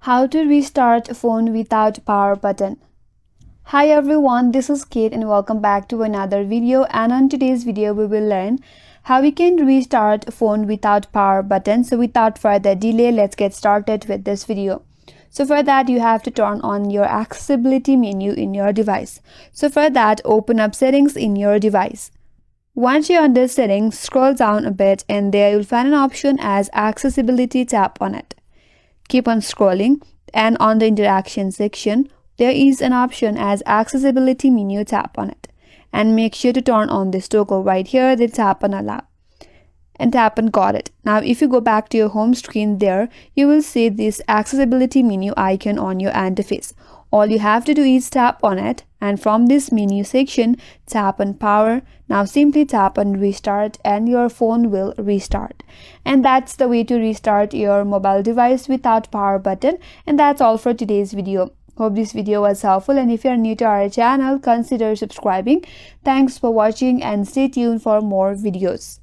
How to restart a phone without power button. Hi everyone, this is Kate and welcome back to another video, and on today's video we will learn how we can restart a phone without power button. So without further delay, let's get started with this video. So for that you have to turn on your accessibility menu in your device. So for that, open up settings in your device. Once you're under settings, scroll down a bit and there you'll find an option as accessibility. Tap on it. Keep on scrolling, and on the interaction section there is an option as accessibility menu. Tap on it and make sure to turn on this toggle right here. Then tap on allow and tap on got it. Now if you go back to your home screen, there you will see this accessibility menu icon on your interface. All you have to do is tap on it, and from this menu section tap on power. Now simply tap on restart and your phone will restart. And that's the way to restart your mobile device without power button. And that's all for today's video. Hope this video was helpful, and if you are new to our channel, consider subscribing. Thanks for watching and stay tuned for more videos.